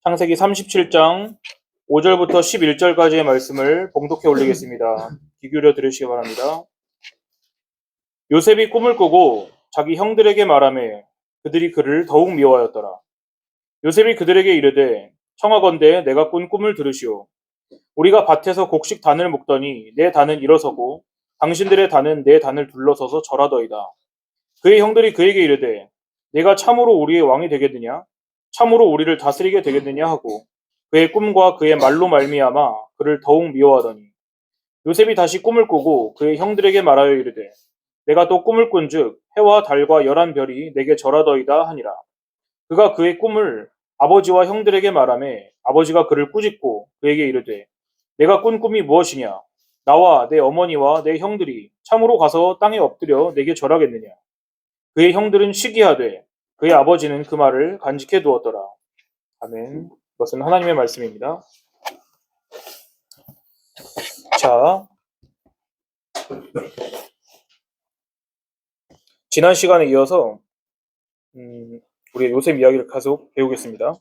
창세기 37장 5절부터 11절까지의 말씀을 봉독해 올리겠습니다. 귀 기울여 들으시기 바랍니다. 요셉이 꿈을 꾸고 자기 형들에게 말하매 그들이 그를 더욱 미워하였더라. 요셉이 그들에게 이르되 청하건대 내가 꾼 꿈을 들으시오. 우리가 밭에서 곡식 단을 묶더니 내 단은 일어서고 당신들의 단은 내 단을 둘러서서 절하더이다. 그의 형들이 그에게 이르되 내가 참으로 우리의 왕이 되겠느냐? 참으로 우리를 다스리게 되겠느냐 하고 그의 꿈과 그의 말로 말미암아 그를 더욱 미워하더니 요셉이 다시 꿈을 꾸고 그의 형들에게 말하여 이르되 내가 또 꿈을 꾼즉 해와 달과 열한 별이 내게 절하더이다 하니라. 그가 그의 꿈을 아버지와 형들에게 말하매 아버지가 그를 꾸짖고 그에게 이르되 내가 꾼 꿈이 무엇이냐? 나와 내 어머니와 내 형들이 참으로 가서 땅에 엎드려 내게 절하겠느냐? 그의 형들은 시기하되 그의 아버지는 그 말을 간직해 두었더라. 아멘. 이것은 하나님의 말씀입니다. 자, 지난 시간에 이어서 우리 요셉 이야기를 계속 배우겠습니다.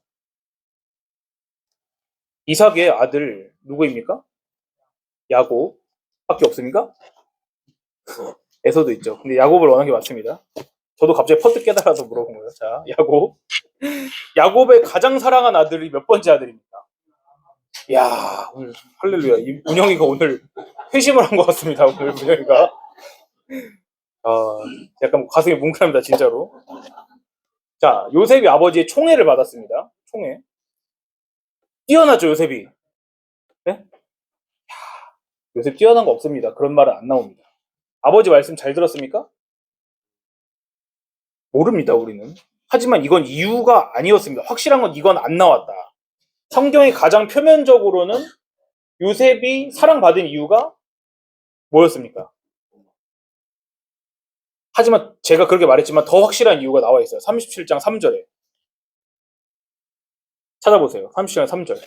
이삭의 아들 누구입니까? 야곱밖에 없습니까? 에서도 있죠. 근데 야곱을 원한 게 맞습니다. 저도 갑자기 퍼뜩 깨달아서 물어본 거예요. 자, 야곱. 야곱의 가장 사랑한 아들이 몇 번째 아들입니까? 이야, 오늘 할렐루야. 운영이가 오늘 회심을 한 것 같습니다. 오늘 운영이가. 약간 가슴이 뭉클합니다. 진짜로. 자, 요셉이 아버지의 총애를 받았습니다. 총애. 뛰어나죠, 요셉이. 네? 요셉 뛰어난 거 없습니다. 그런 말은 안 나옵니다. 아버지 말씀 잘 들었습니까? 모릅니다, 우리는. 하지만 이건 이유가 아니었습니다. 확실한 건 이건 안 나왔다. 성경이 가장 표면적으로는 요셉이 사랑받은 이유가 뭐였습니까? 하지만 제가 그렇게 말했지만 더 확실한 이유가 나와 있어요. 37장 3절에. 찾아보세요. 37장 3절.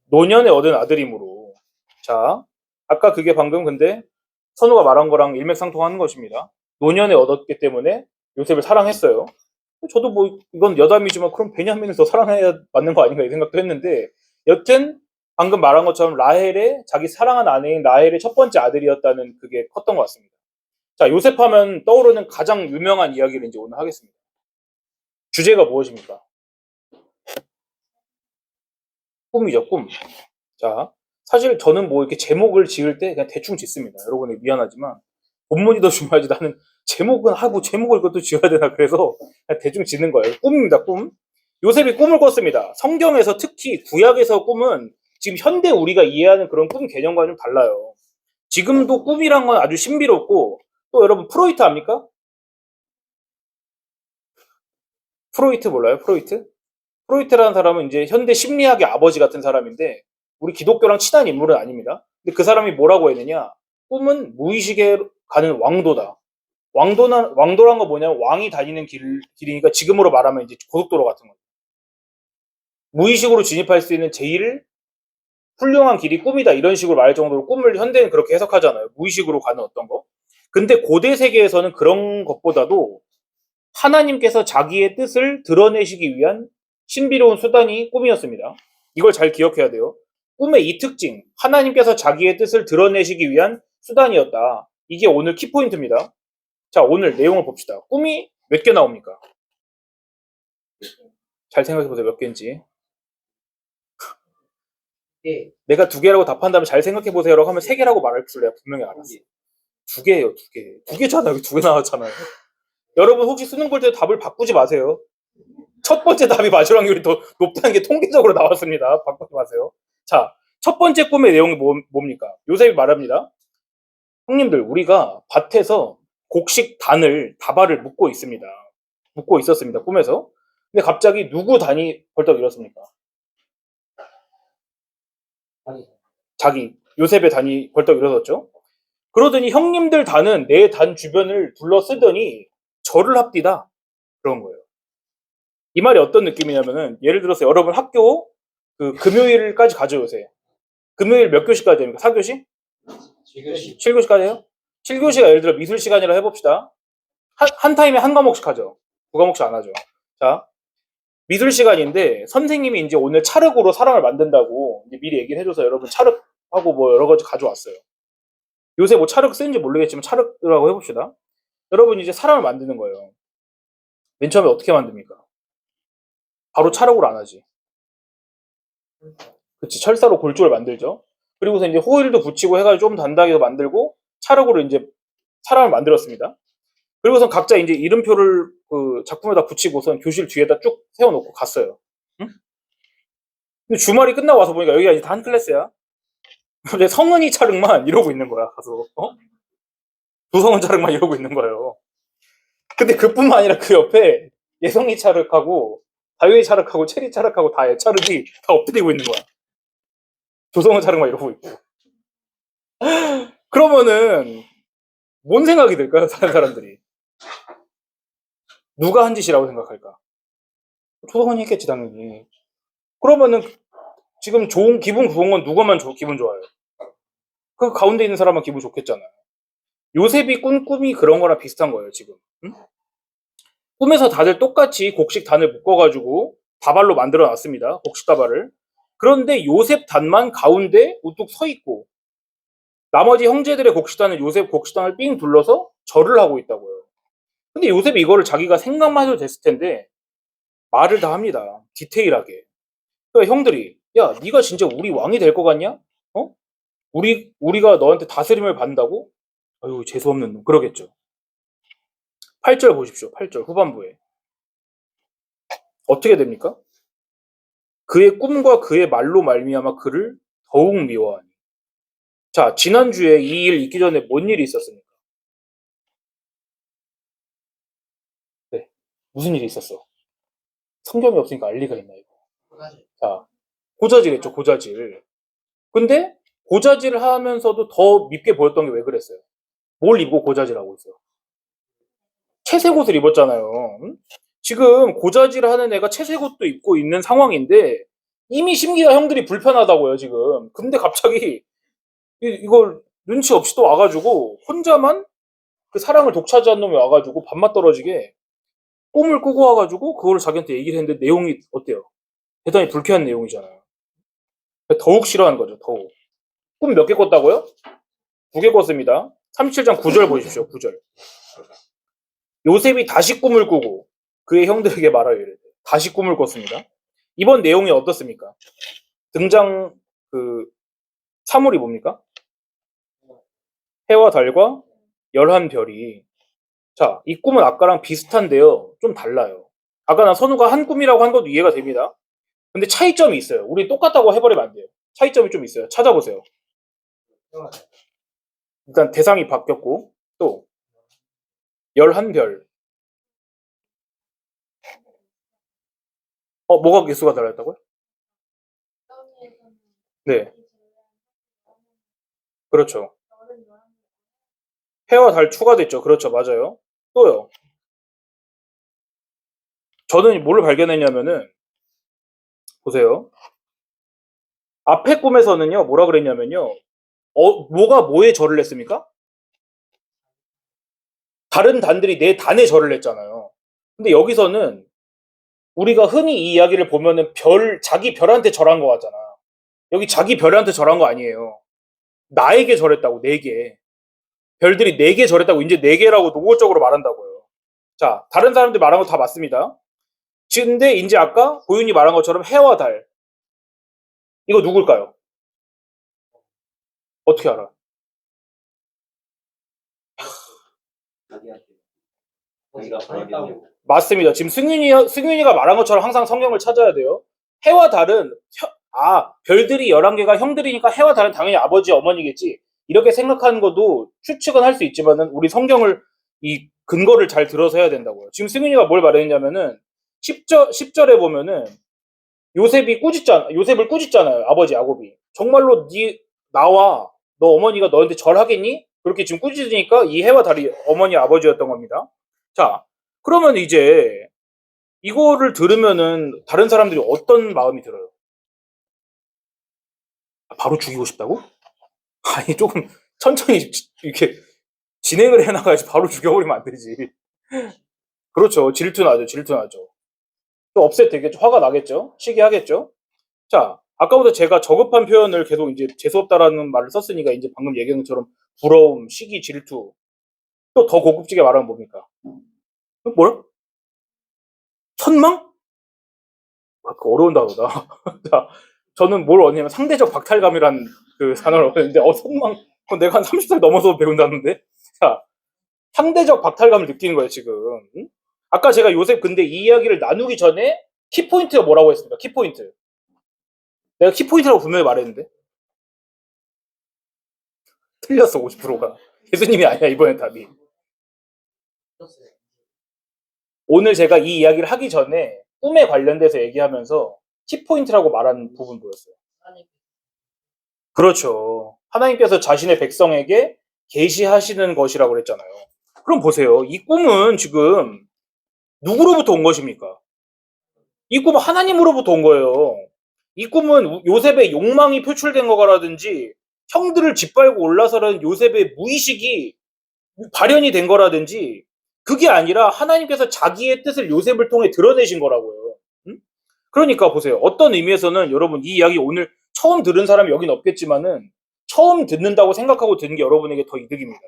노년에 얻은 아들이므로. 자, 아까 그게 방금 근데 선우가 말한 거랑 일맥상통하는 것입니다. 노년에 얻었기 때문에 요셉을 사랑했어요. 저도 뭐 이건 여담이지만 그럼 베냐민을 더 사랑해야 맞는 거 아닌가 이 생각도 했는데 여튼 방금 말한 것처럼 라헬의 자기 사랑한 아내인 라헬의 첫 번째 아들이었다는 그게 컸던 것 같습니다. 자, 요셉 하면 떠오르는 가장 유명한 이야기를 이제 오늘 하겠습니다. 주제가 무엇입니까? 꿈이죠, 꿈. 자, 사실 저는 뭐 이렇게 제목을 지을 때 그냥 대충 짓습니다. 여러분이 미안하지만 본문이 더 중요하지 나는 제목은 하고 제목을 그것도 지어야 되나 그래서 그냥 대충 짓는 거예요. 꿈입니다, 꿈. 요셉이 꿈을 꿨습니다. 성경에서 특히 구약에서 꿈은 지금 현대 우리가 이해하는 그런 꿈 개념과 좀 달라요. 지금도 꿈이란 건 아주 신비롭고 또 여러분 프로이트 압니까? 프로이트 몰라요? 프로이트? 프로이트라는 사람은 이제 현대 심리학의 아버지 같은 사람인데 우리 기독교랑 친한 인물은 아닙니다. 근데 그 사람이 뭐라고 했느냐? 꿈은 무의식에 가는 왕도다. 왕도란 거 뭐냐면 왕이 다니는 길이니까 지금으로 말하면 이제 고속도로 같은 거. 무의식으로 진입할 수 있는 제일 훌륭한 길이 꿈이다. 이런 식으로 말할 정도로 꿈을 현대는 그렇게 해석하잖아요. 무의식으로 가는 어떤 거. 근데 고대 세계에서는 그런 것보다도 하나님께서 자기의 뜻을 드러내시기 위한 신비로운 수단이 꿈이었습니다. 이걸 잘 기억해야 돼요. 꿈의 이 특징, 하나님께서 자기의 뜻을 드러내시기 위한 수단이었다. 이게 오늘 키포인트입니다. 자, 오늘 내용을 봅시다. 꿈이 몇 개 나옵니까? 잘 생각해보세요. 몇 개인지. 내가 두 개라고 답한다면 잘 생각해보세요라고 하면 세 개라고 말할 줄 내가 분명히 알았어. 두 개예요, 두 개. 두 개잖아요. 두 개 나왔잖아요. 여러분 혹시 수능 볼 때 답을 바꾸지 마세요. 첫 번째 답이 맞을 확률이 더 높다는 게 통계적으로 나왔습니다. 바꾸지 마세요. 자, 첫 번째 꿈의 내용이 뭡니까? 요셉이 말합니다. 형님들, 우리가 밭에서 곡식 다발을 묶고 있습니다. 묶고 있었습니다. 꿈에서. 근데 갑자기 누구 단이 벌떡 일었습니까? 자기, 요셉의 단이 벌떡 일어섰죠. 그러더니 형님들 단은 내 단 주변을 둘러쓰더니 절을 합디다. 그런 거예요. 이 말이 어떤 느낌이냐면은 예를 들어서 여러분 학교 금요일까지 가죠 요새. 금요일 몇 교시까지 됩니까? 4교시? 7교시. 7교시까지 해요? 7교시가 예를 들어 미술 시간이라 해봅시다. 한 타임에 한 과목씩 하죠. 9과목씩 안 하죠. 자, 미술 시간인데 선생님이 이제 오늘 찰흙으로 사람을 만든다고 이제 미리 얘기를 해줘서 여러분 찰흙하고 뭐 여러 가지 가져왔어요. 요새 뭐 찰흙 쓰는지 모르겠지만 찰흙이라고 해봅시다. 여러분 이제 사람을 만드는 거예요. 맨 처음에 어떻게 만듭니까? 바로 찰흙으로 안 하지. 그치, 철사로 골조를 만들죠. 그리고서 이제 호일도 붙이고 해가지고 좀 단단하게 해서 만들고 찰흙으로 이제 사람을 만들었습니다. 그리고선 각자 이제 이름표를 그 작품에다 붙이고선 교실 뒤에다 쭉 세워놓고 갔어요. 응? 근데 주말이 끝나고 와서 보니까 여기가 이제 다 한 클래스야. 근데 성은이 찰흙만 이러고 있는 거야, 가서. 조성은 찰흙만 이러고 있는 거예요. 근데 그뿐만 아니라 그 옆에 예성이 찰흙하고 다윤이 찰흙하고 체리 찰흙하고 다 찰흙이 다 엎드리고 있는 거야. 조성은 찰흙만 이러고 있고. 그러면은 뭔 생각이 들까요, 다른 사람들이? 누가 한 짓이라고 생각할까? 조성은이 했겠지, 당연히. 그러면은 지금 기분 좋은 건 누가만 기분 좋아요? 그 가운데 있는 사람만 기분 좋겠잖아요. 요셉이 꾼 꿈이 그런 거랑 비슷한 거예요, 지금. 응? 꿈에서 다들 똑같이 곡식 단을 묶어가지고 다발로 만들어 놨습니다. 곡식 다발을. 그런데 요셉 단만 가운데 우뚝 서 있고 나머지 형제들의 곡식단은 요셉 곡식단을 삥 둘러서 절을 하고 있다고요. 근데 요셉이 이거를 자기가 생각만 해도 됐을 텐데 말을 다 합니다. 디테일하게. 그러니까 형들이 야 네가 진짜 우리 왕이 될 것 같냐? 어? 우리가 너한테 다스림을 받는다고? 아유 재수없는 놈 그러겠죠. 8절 보십시오. 8절 후반부에 어떻게 됩니까? 그의 꿈과 그의 말로 말미암아 그를 더욱 미워하니. 자, 지난주에 이 일 있기 전에 뭔 일이 있었습니까? 네. 무슨 일이 있었어? 성경이 없으니까 알 리가 있나, 이거. 자, 고자질 했죠, 고자질. 근데 고자질을 하면서도 더 밉게 보였던 게 왜 그랬어요? 뭘 입고 고자질하고 있어요? 채색 옷을 입었잖아요. 응? 지금 고자질을 하는 애가 채색 옷도 입고 있는 상황인데 이미 심기가 형들이 불편하다고요, 지금. 근데 갑자기 이걸 눈치 없이 또 와가지고 혼자만 그 사랑을 독차지한 놈이 와가지고 밥맛 떨어지게 꿈을 꾸고 와가지고 그걸 자기한테 얘기를 했는데 내용이 어때요? 대단히 불쾌한 내용이잖아요. 더욱 싫어하는 거죠, 더욱. 꿈 몇 개 꿨다고요? 2개 꿨습니다. 37장 9절 보십시오, 9절. 요셉이 다시 꿈을 꾸고 그의 형들에게 말하여 이르되 다시 꿈을 꿨습니다. 이번 내용이 어떻습니까? 등장 그 사물이 뭡니까? 해와 달과 11별이. 자, 이 꿈은 아까랑 비슷한데요. 좀 달라요. 아까 나 선우가 한 꿈이라고 한 것도 이해가 됩니다. 근데 차이점이 있어요. 우리 똑같다고 해버리면 안 돼요. 차이점이 좀 있어요. 찾아보세요. 일단 대상이 바뀌었고 또 11별. 뭐가 개수가 달랐다고요? 네, 그렇죠. 해와 달 추가됐죠. 그렇죠. 맞아요. 또요. 저는 뭘 발견했냐면은 보세요. 앞에 꿈에서는요. 뭐라 그랬냐면요. 뭐가 뭐에 절을 했습니까? 다른 단들이 내 단에 절을 했잖아요. 근데 여기서는 우리가 흔히 이 이야기를 보면은 자기 별한테 절한 것 같잖아. 여기 자기 별한테 절한 거 아니에요. 나에게 절했다고, 4개. 별들이 4개 절했다고, 이제 4개라고 노골적으로 말한다고요. 자, 다른 사람들 말한 거 다 맞습니다. 근데 이제 아까 고윤이 말한 것처럼 해와 달. 이거 누굴까요? 어떻게 알아? 맞습니다. 지금 승윤이가 말한 것처럼 항상 성경을 찾아야 돼요. 해와 달은, 별들이 11개가 형들이니까 해와 달은 당연히 아버지, 어머니겠지. 이렇게 생각하는 것도 추측은 할 수 있지만은 우리 성경을 이 근거를 잘 들어서 해야 된다고요. 지금 승윤이가 뭘 말했냐면은 10절에 보면은 요셉을 꾸짖잖아요. 아버지 야곱이. 정말로 나와 너 어머니가 너한테 절하겠니? 그렇게 지금 꾸짖으니까 이 해와 달이 어머니 아버지였던 겁니다. 자, 그러면 이제 이거를 들으면은 다른 사람들이 어떤 마음이 들어요? 바로 죽이고 싶다고? 아니 조금 천천히 이렇게 진행을 해나가야지 바로 죽여버리면 안 되지. 그렇죠. 질투나죠. 질투나죠. 또 업셋 되겠죠. 화가 나겠죠. 시기하겠죠. 자, 아까부터 제가 저급한 표현을 계속 이제 재수없다라는 말을 썼으니까 이제 방금 얘기한 것처럼 부러움, 시기, 질투. 또 더 고급지게 말하면 뭡니까? 뭐야? 천망? 아, 그 어려운 단어다. 자, 저는 뭘 얻냐면 상대적 박탈감이라는 그 단어를 얻었는데, 천망. 그건 내가 한 30살 넘어서 배운다는데? 자, 상대적 박탈감을 느끼는 거예요, 지금. 응? 아까 제가 요셉 근데 이 이야기를 나누기 전에 키포인트가 뭐라고 했습니까? 키포인트. 내가 키포인트라고 분명히 말했는데. 틀렸어, 50%가. 예수님이 아니야, 이번엔 답이. 오늘 제가 이 이야기를 하기 전에 꿈에 관련돼서 얘기하면서 키포인트라고 말하는 부분 보였어요. 그렇죠. 하나님께서 자신의 백성에게 계시하시는 것이라고 그랬잖아요. 그럼 보세요. 이 꿈은 지금 누구로부터 온 것입니까? 이 꿈은 하나님으로부터 온 거예요. 이 꿈은 요셉의 욕망이 표출된 거라든지 형들을 짓밟고 올라서는 요셉의 무의식이 발현이 된 거라든지 그게 아니라 하나님께서 자기의 뜻을 요셉을 통해 드러내신 거라고요. 응? 그러니까 보세요. 어떤 의미에서는 여러분 이 이야기 오늘 처음 들은 사람이 여긴 없겠지만은 처음 듣는다고 생각하고 듣는 게 여러분에게 더 이득입니다.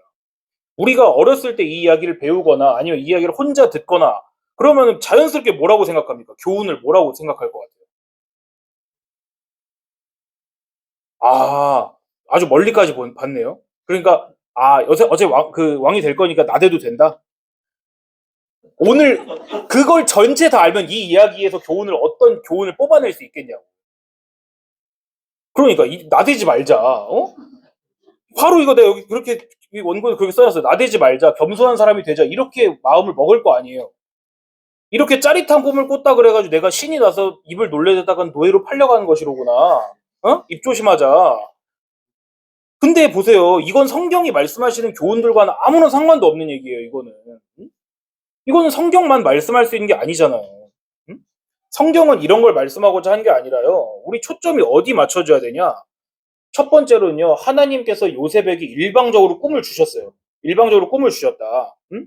우리가 어렸을 때 이 이야기를 배우거나 아니면 이 이야기를 혼자 듣거나 그러면 자연스럽게 뭐라고 생각합니까? 교훈을 뭐라고 생각할 것 같아요? 아, 아주 멀리까지 봤네요. 그러니까 어제 왕이 될 거니까 나대도 된다. 오늘 그걸 전체 다 알면 이 이야기에서 어떤 교훈을 뽑아낼 수 있겠냐고. 그러니까 나대지 말자. 어? 바로 이거 내가 여기 그렇게 원고에 그렇게 써놨어요. 나대지 말자. 겸손한 사람이 되자. 이렇게 마음을 먹을 거 아니에요. 이렇게 짜릿한 꿈을 꿨다 그래가지고 내가 신이 나서 입을 놀래다가 노예로 팔려가는 것이로구나. 어? 입 조심하자. 근데 보세요. 이건 성경이 말씀하시는 교훈들과는 아무런 상관도 없는 얘기예요. 이거는. 응? 이거는 성경만 말씀할 수 있는 게 아니잖아요. 응? 성경은 이런 걸 말씀하고자 한 게 아니라요. 우리 초점이 어디 맞춰줘야 되냐? 첫 번째로는요. 하나님께서 요셉에게 일방적으로 꿈을 주셨어요. 일방적으로 꿈을 주셨다. 응?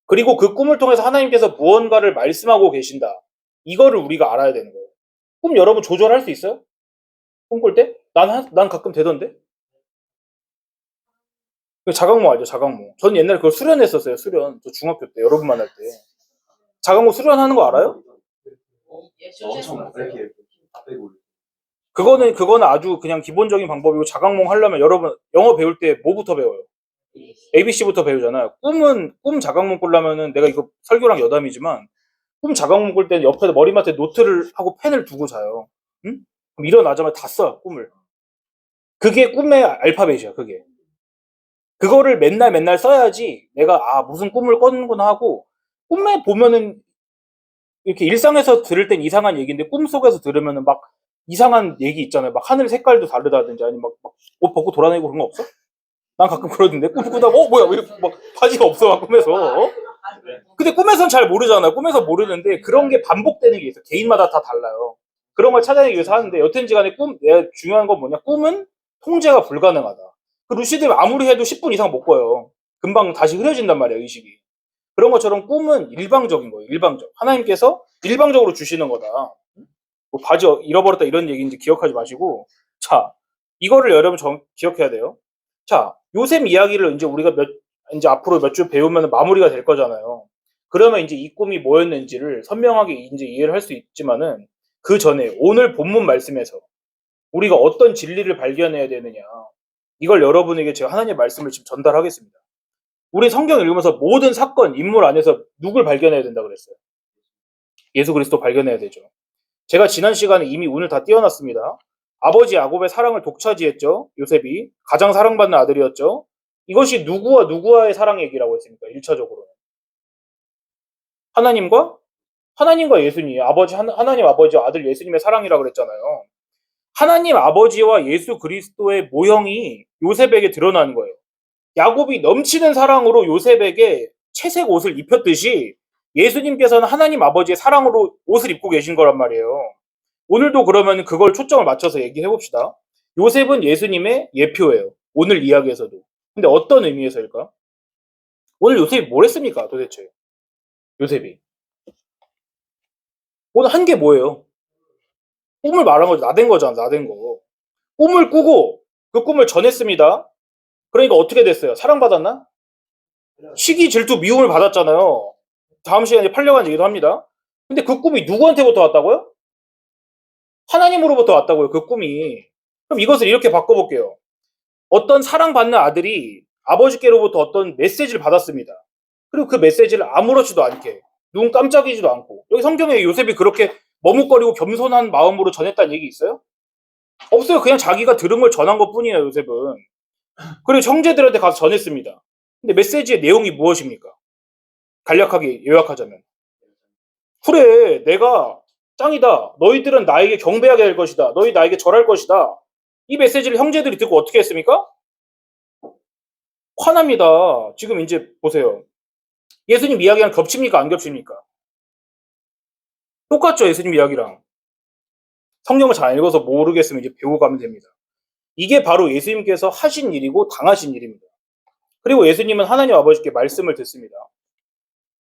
그리고 그 꿈을 통해서 하나님께서 무언가를 말씀하고 계신다. 이거를 우리가 알아야 되는 거예요. 꿈 여러분 조절할 수 있어요? 꿈 꿀 때? 난 가끔 되던데? 그 자각몽 알죠? 자각몽. 전 옛날에 그걸 수련했었어요. 수련. 저 중학교 때 여러분 만날 때. 자각몽 수련하는 거 알아요? 엄청 이렇게 빼고 그거는 아주 그냥 기본적인 방법이고 자각몽 하려면 여러분 영어 배울 때 뭐부터 배워요? ABC부터 배우잖아요. 꿈 자각몽 꾸려면은 내가 이거 설교랑 여담이지만 꿈 자각몽 꿀 때는 옆에 머리맡에 노트를 하고 펜을 두고 자요. 응? 그럼 일어나자마자 다 써요. 꿈을. 그게 꿈의 알파벳이야. 그게. 그거를 맨날 맨날 써야지 내가 무슨 꿈을 꿨는구나 하고 꿈에 보면은 이렇게 일상에서 들을 땐 이상한 얘기인데 꿈속에서 들으면은 막 이상한 얘기 있잖아요. 막 하늘 색깔도 다르다든지 아니면 막 옷 벗고 돌아다니고 그런 거 없어? 난 가끔 그러던데 꿈 꾸다가 뭐야 왜 이렇게 막 바지가 없어 막 꿈에서 어? 근데 꿈에선 잘 모르잖아요. 꿈에서 모르는데 그런 게 반복되는 게 있어. 개인마다 다 달라요. 그런 걸 찾아내기 위해서 하는데 여튼지 간에 내가 중요한 건 뭐냐 꿈은 통제가 불가능하다. 그 루시드 아무리 해도 10분 이상 못 꿔요. 금방 다시 흐려진단 말이야 의식이. 그런 것처럼 꿈은 일방적인 거예요. 일방적. 하나님께서 일방적으로 주시는 거다. 뭐 바지 잃어버렸다 이런 얘기인지 기억하지 마시고 자 이거를 여러분 기억해야 돼요. 자 요셉 이야기를 이제 우리가 이제 앞으로 몇 주 배우면 마무리가 될 거잖아요. 그러면 이제 이 꿈이 뭐였는지를 선명하게 이제 이해를 할 수 있지만은 그 전에 오늘 본문 말씀에서 우리가 어떤 진리를 발견해야 되느냐 이걸 여러분에게 제가 하나님의 말씀을 지금 전달하겠습니다. 우리 성경 읽으면서 모든 사건, 인물 안에서 누굴 발견해야 된다 그랬어요? 예수 그리스도 발견해야 되죠. 제가 지난 시간에 이미 운을 다 띄워놨습니다. 아버지 야곱의 사랑을 독차지했죠. 요셉이. 가장 사랑받는 아들이었죠. 이것이 누구와 누구와의 사랑 얘기라고 했습니까? 1차적으로. 하나님과 예수님. 하나님 아버지와 아들 예수님의 사랑이라고 그랬잖아요. 하나님 아버지와 예수 그리스도의 모형이 요셉에게 드러나는 거예요. 야곱이 넘치는 사랑으로 요셉에게 채색 옷을 입혔듯이 예수님께서는 하나님 아버지의 사랑으로 옷을 입고 계신 거란 말이에요. 오늘도 그러면 그걸 초점을 맞춰서 얘기해 봅시다. 요셉은 예수님의 예표예요. 오늘 이야기에서도. 근데 어떤 의미에서일까? 오늘 요셉이 뭘 했습니까 도대체? 요셉이. 오늘 한 게 뭐예요? 꿈을 말한 거죠. 나댄 거잖아, 나댄 거. 꿈을 꾸고 그 꿈을 전했습니다. 그러니까 어떻게 됐어요? 사랑받았나? 시기, 질투, 미움을 받았잖아요. 다음 시간에 팔려간 얘기도 합니다. 근데 그 꿈이 누구한테부터 왔다고요? 하나님으로부터 왔다고요, 그 꿈이. 그럼 이것을 이렇게 바꿔볼게요. 어떤 사랑받는 아들이 아버지께로부터 어떤 메시지를 받았습니다. 그리고 그 메시지를 아무렇지도 않게, 눈 깜짝이지도 않고, 여기 성경에 요셉이 그렇게 머뭇거리고 겸손한 마음으로 전했다는 얘기 있어요? 없어요. 그냥 자기가 들은 걸 전한 것 뿐이에요, 요셉은. 그리고 형제들한테 가서 전했습니다. 근데 메시지의 내용이 무엇입니까? 간략하게 요약하자면. 그래, 내가 짱이다. 너희들은 나에게 경배하게 될 것이다. 너희 나에게 절할 것이다. 이 메시지를 형제들이 듣고 어떻게 했습니까? 화납니다. 지금 이제 보세요. 예수님 이야기랑 겹칩니까? 안 겹칩니까? 똑같죠, 예수님 이야기랑. 성경을 잘 읽어서 모르겠으면 이제 배우고 가면 됩니다. 이게 바로 예수님께서 하신 일이고 당하신 일입니다. 그리고 예수님은 하나님 아버지께 말씀을 듣습니다.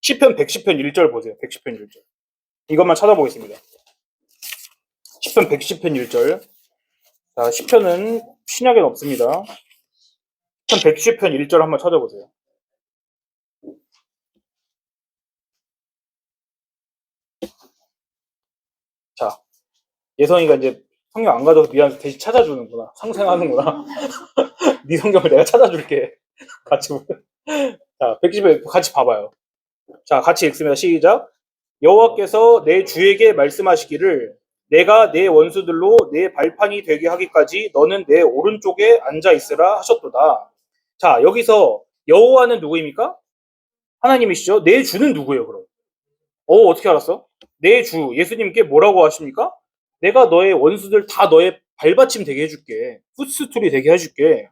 시편 110편 1절 보세요. 110편 1절. 이것만 찾아보겠습니다. 시편 110편 1절. 자, 시편은 신약엔 없습니다. 시편 110편 1절 한번 찾아보세요. 자, 예성이가 이제 성경 안 가져서 미안해서 대신 찾아주는구나. 상생하는구나. 네 성경을 내가 찾아줄게. 같이 자, 110편 같이 봐봐요. 자, 같이 읽습니다. 시작. 여호와께서 내 주에게 말씀하시기를 내가 내 원수들로 내 발판이 되게 하기까지 너는 내 오른쪽에 앉아 있으라 하셨도다. 자, 여기서 여호와는 누구입니까? 하나님이시죠. 내 주는 누구예요, 그럼? 어떻게 알았어? 내 주, 예수님께 뭐라고 하십니까? 내가 너의 원수들 다 너의 발받침 되게 해줄게. 풋스툴이 되게 해줄게.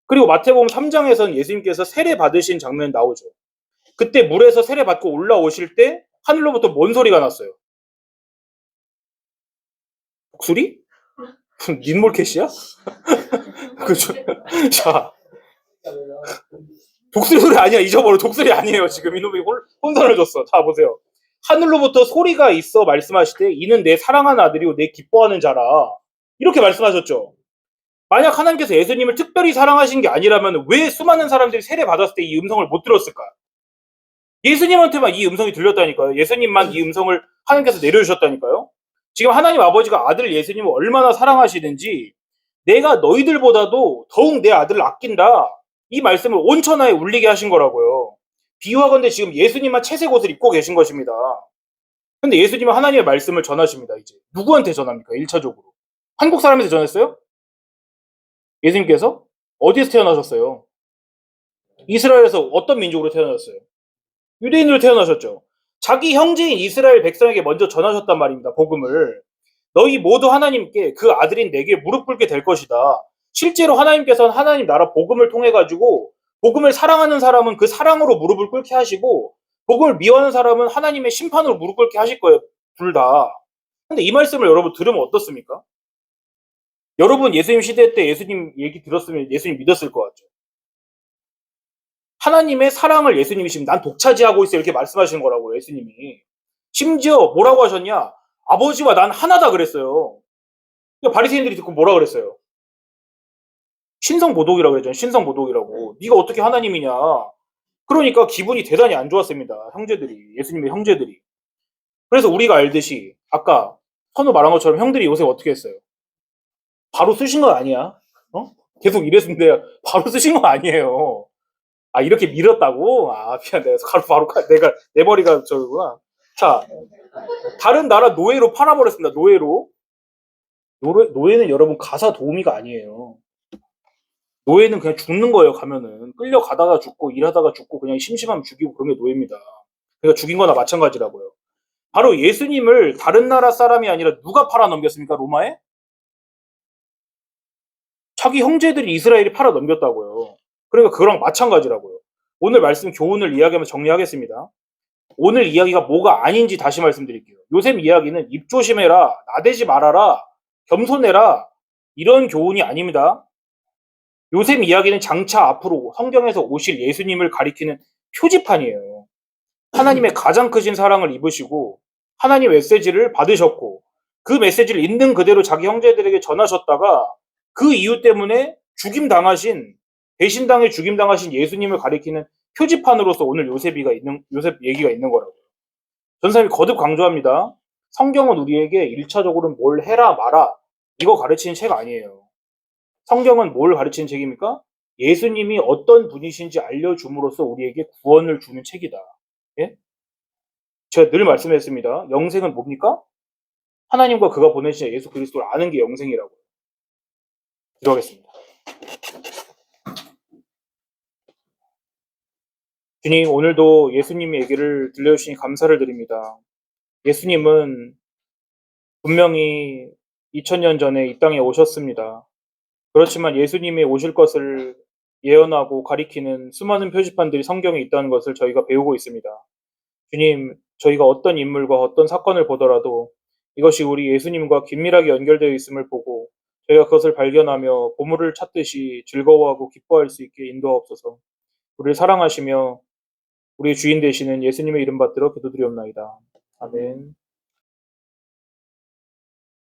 그리고 마태복음 3장에서는 예수님께서 세례 받으신 장면이 나오죠. 그때 물에서 세례 받고 올라오실 때 하늘로부터 뭔 소리가 났어요? 독수리? 닌몰캣이야? 그죠? 자, 독수리 소리 아니야. 잊어버려. 독수리 아니에요. 지금 이놈이 혼선을 줬어. 자, 보세요. 하늘로부터 소리가 있어 말씀하시되 이는 내 사랑하는 아들이고 내 기뻐하는 자라. 이렇게 말씀하셨죠. 만약 하나님께서 예수님을 특별히 사랑하신 게 아니라면 왜 수많은 사람들이 세례 받았을 때 이 음성을 못 들었을까? 예수님한테만 이 음성이 들렸다니까요. 예수님만 이 음성을 하나님께서 내려주셨다니까요. 지금 하나님 아버지가 아들 예수님을 얼마나 사랑하시는지 내가 너희들보다도 더욱 내 아들을 아낀다. 이 말씀을 온 천하에 울리게 하신 거라고요. 비유하건대 지금 예수님만 채색 옷을 입고 계신 것입니다. 근데 예수님은 하나님의 말씀을 전하십니다. 이제 누구한테 전합니까? 1차적으로. 한국 사람한테 전했어요? 예수님께서? 어디에서 태어나셨어요? 이스라엘에서 어떤 민족으로 태어나셨어요? 유대인으로 태어나셨죠. 자기 형제인 이스라엘 백성에게 먼저 전하셨단 말입니다. 복음을. 너희 모두 하나님께 그 아들인 내게 무릎 꿇게 될 것이다. 실제로 하나님께서는 하나님 나라 복음을 통해 가지고 복음을 사랑하는 사람은 그 사랑으로 무릎을 꿇게 하시고 복음을 미워하는 사람은 하나님의 심판으로 무릎 꿇게 하실 거예요. 둘 다. 근데 이 말씀을 여러분 들으면 어떻습니까? 여러분 예수님 시대 때 예수님 얘기 들었으면 예수님 믿었을 것 같죠. 하나님의 사랑을 예수님이 지금 난 독차지하고 있어 이렇게 말씀하시는 거라고요. 예수님이. 심지어 뭐라고 하셨냐? 아버지와 난 하나다 그랬어요. 그러니까 바리새인들이 듣고 뭐라 그랬어요? 신성모독이라고 그랬잖아요. 신성모독이라고. 네가 어떻게 하나님이냐. 그러니까 기분이 대단히 안 좋았습니다. 형제들이. 예수님의 형제들이. 그래서 우리가 알듯이 아까 선우 말한 것처럼 형들이 요새 어떻게 했어요? 바로 쓰신 거 아니야? 계속 이랬는데 바로 쓰신 거 아니에요. 아, 이렇게 밀었다고? 아, 미안. 바로 내가 내 머리가 저구나. 자, 다른 나라 노예로 팔아버렸습니다. 노예로. 노예는 여러분 가사 도우미가 아니에요. 노예는 그냥 죽는 거예요. 가면은 끌려가다가 죽고 일하다가 죽고 그냥 심심하면 죽이고 그런 게 노예입니다. 그러니까 죽인 거나 마찬가지라고요. 바로 예수님을 다른 나라 사람이 아니라 누가 팔아 넘겼습니까? 로마에? 자기 형제들이 이스라엘이 팔아 넘겼다고요. 그러니까 그거랑 마찬가지라고요. 오늘 말씀 교훈을 이야기하면서 정리하겠습니다. 오늘 이야기가 뭐가 아닌지 다시 말씀드릴게요. 요셉 이야기는 입 조심해라, 나대지 말아라, 겸손해라 이런 교훈이 아닙니다. 요셉 이야기는 장차 앞으로 성경에서 오실 예수님을 가리키는 표지판이에요. 하나님의 가장 크신 사랑을 입으시고 하나님 메시지를 받으셨고 그 메시지를 있는 그대로 자기 형제들에게 전하셨다가 그 이유 때문에 배신당해 죽임당하신 예수님을 가리키는 표지판으로서 오늘 요셉 얘기가 있는 거라고요. 전사님이 거듭 강조합니다. 성경은 우리에게 1차적으로 뭘 해라 마라 이거 가르치는 책 아니에요. 성경은 뭘 가르치는 책입니까? 예수님이 어떤 분이신지 알려줌으로써 우리에게 구원을 주는 책이다. 예? 제가 늘 말씀했습니다. 영생은 뭡니까? 하나님과 그가 보내신 예수 그리스도를 아는 게 영생이라고. 기도하겠습니다. 주님, 오늘도 예수님의 얘기를 들려주시니 감사를 드립니다. 예수님은 분명히 2000년 전에 이 땅에 오셨습니다. 그렇지만 예수님이 오실 것을 예언하고 가리키는 수많은 표지판들이 성경에 있다는 것을 저희가 배우고 있습니다. 주님, 저희가 어떤 인물과 어떤 사건을 보더라도 이것이 우리 예수님과 긴밀하게 연결되어 있음을 보고 저희가 그것을 발견하며 보물을 찾듯이 즐거워하고 기뻐할 수 있게 인도하옵소서. 우리를 사랑하시며 우리의 주인 되시는 예수님의 이름 받들어 기도드리옵나이다. 아멘.